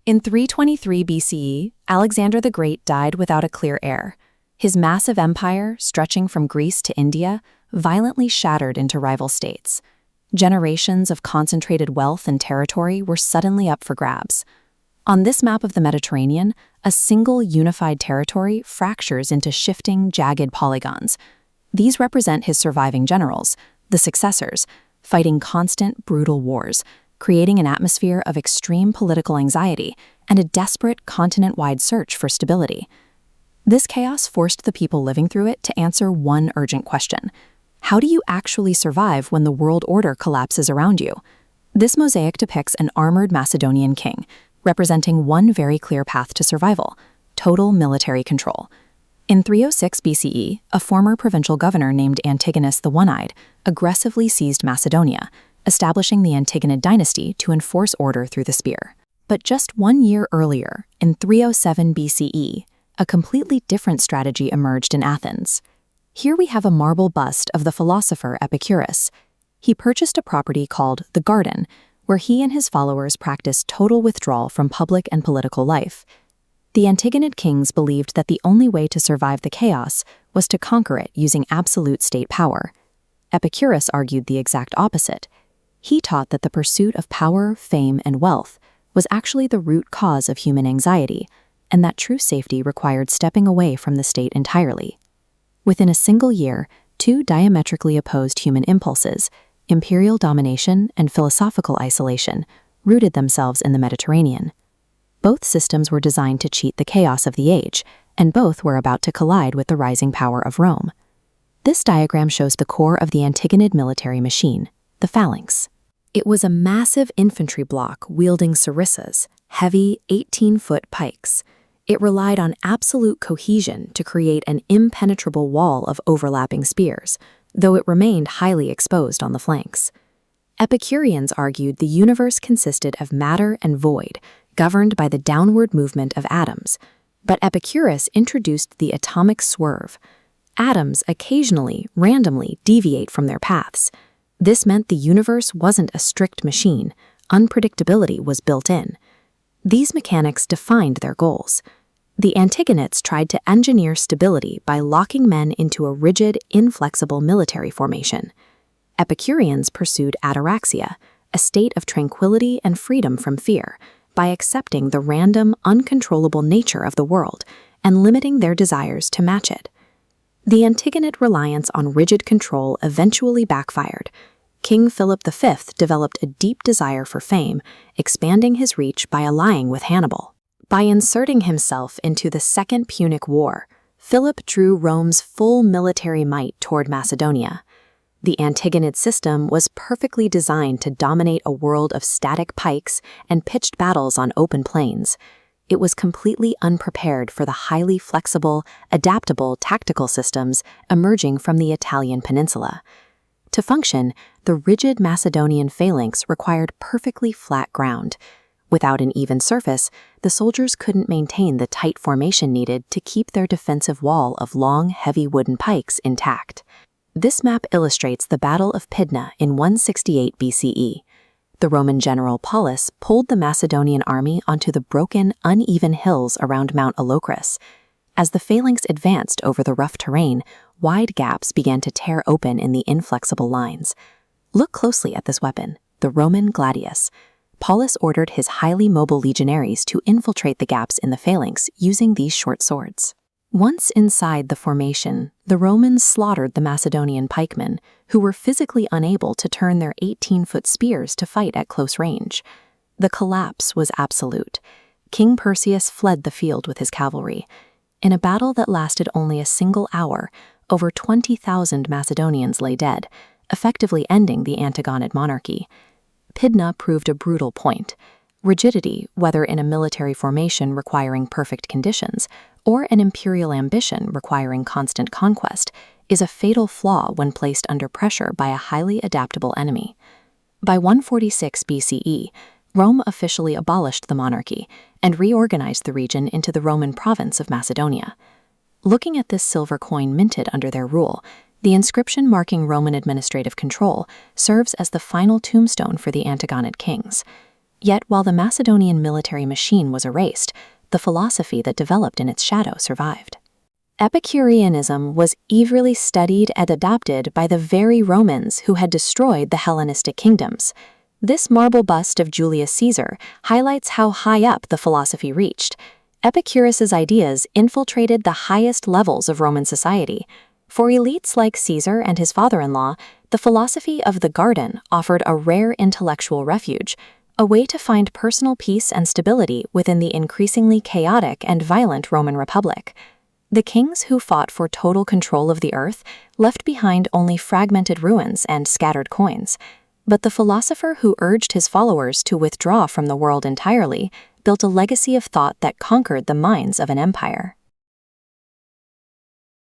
In 323 BCE, Alexander the Great died without a clear heir. His massive empire, stretching from Greece to India, violently shattered into rival states. Generations of concentrated wealth and territory were suddenly up for grabs. On this map of the Mediterranean, a single unified territory fractures into shifting, jagged polygons. These represent his surviving generals, the Successors, fighting constant, brutal wars, creating an atmosphere of extreme political anxiety and a desperate continent-wide search for stability. This chaos forced the people living through it to answer one urgent question: how do you actually survive when the world order collapses around you? This mosaic depicts an armored Macedonian king, representing one very clear path to survival: total military control. In 306 BCE, a former provincial governor named Antigonus the One-Eyed aggressively seized Macedonia, establishing the Antigonid Dynasty to enforce order through the spear. But just 1 year earlier, in 307 BCE, a completely different strategy emerged in Athens. Here we have a marble bust of the philosopher Epicurus. He purchased a property called the Garden, where he and his followers practiced total withdrawal from public and political life. The Antigonid kings believed that the only way to survive the chaos was to conquer it using absolute state power. Epicurus argued the exact opposite. He taught that the pursuit of power, fame, and wealth was actually the root cause of human anxiety, and that true safety required stepping away from the state entirely. Within a single year, two diametrically opposed human impulses, imperial domination and philosophical isolation, rooted themselves in the Mediterranean. Both systems were designed to cheat the chaos of the age, and both were about to collide with the rising power of Rome. This diagram shows the core of the Antigonid military machine, the Phalanx. It was a massive infantry block wielding sarissas, heavy 18-foot pikes. It relied on absolute cohesion to create an impenetrable wall of overlapping spears, though it remained highly exposed on the flanks. Epicureans argued the universe consisted of matter and void, governed by the downward movement of atoms, but Epicurus introduced the atomic swerve. Atoms occasionally, randomly deviate from their paths. This meant the universe wasn't a strict machine. Unpredictability was built in. These mechanics defined their goals. The Antigonids tried to engineer stability by locking men into a rigid, inflexible military formation. Epicureans pursued ataraxia, a state of tranquility and freedom from fear, by accepting the random, uncontrollable nature of the world and limiting their desires to match it. The Antigonid reliance on rigid control eventually backfired. King Philip V developed a deep desire for fame, expanding his reach by allying with Hannibal. By inserting himself into the Second Punic War, Philip drew Rome's full military might toward Macedonia. The Antigonid system was perfectly designed to dominate a world of static pikes and pitched battles on open plains. It was completely unprepared for the highly flexible, adaptable tactical systems emerging from the Italian peninsula. To function, the rigid Macedonian phalanx required perfectly flat ground. Without an even surface, the soldiers couldn't maintain the tight formation needed to keep their defensive wall of long, heavy wooden pikes intact. This map illustrates the Battle of Pydna in 168 BCE. The Roman general Paulus pulled the Macedonian army onto the broken, uneven hills around Mount Alocris. As the phalanx advanced over the rough terrain, wide gaps began to tear open in the inflexible lines. Look closely at this weapon, the Roman gladius. Paulus ordered his highly mobile legionaries to infiltrate the gaps in the phalanx using these short swords. Once inside the formation, the Romans slaughtered the Macedonian pikemen, who were physically unable to turn their 18-foot spears to fight at close range. The collapse was absolute. King Perseus fled the field with his cavalry. In a battle that lasted only a single hour, over 20,000 Macedonians lay dead, effectively ending the Antigonid monarchy. Pydna proved a brutal point. Rigidity, whether in a military formation requiring perfect conditions, or an imperial ambition requiring constant conquest, is a fatal flaw when placed under pressure by a highly adaptable enemy. By 146 BCE, Rome officially abolished the monarchy and reorganized the region into the Roman province of Macedonia. Looking at this silver coin minted under their rule, the inscription marking Roman administrative control serves as the final tombstone for the Antigonid kings. Yet while the Macedonian military machine was erased, the philosophy that developed in its shadow survived. Epicureanism was eagerly studied and adopted by the very Romans who had destroyed the Hellenistic kingdoms. This marble bust of Julius Caesar highlights how high up the philosophy reached. Epicurus's ideas infiltrated the highest levels of Roman society. For elites like Caesar and his father-in-law, the philosophy of the garden offered a rare intellectual refuge, a way to find personal peace and stability within the increasingly chaotic and violent Roman Republic. The kings who fought for total control of the earth left behind only fragmented ruins and scattered coins. But the philosopher who urged his followers to withdraw from the world entirely built a legacy of thought that conquered the minds of an empire.